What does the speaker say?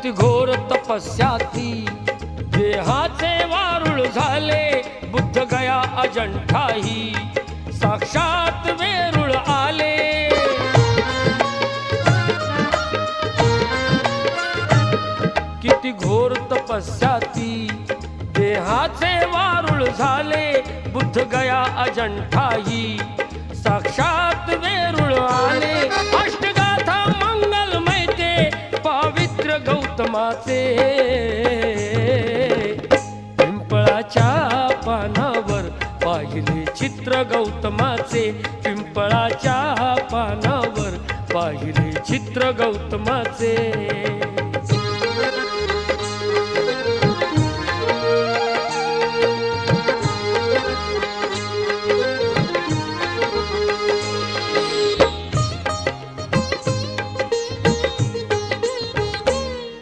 किती घोर तपस्याती देहाचे वारुळ झाले, बुद्ध गया अजंठाही साक्षात वेरूळ आले। किती घोर तपस्याती देहाचे वारुळ झाले, बुद्ध गया अजंठाही साक्षात वेरूळ आले। अष्टगाथा मंगलमय ते पवित्र गौतमाचे, पिंपळाच्या पानावर पाहिले चित्र गौतमाचे, पिंपळाच्या पानावर पाहिले चित्र गौतमाचे।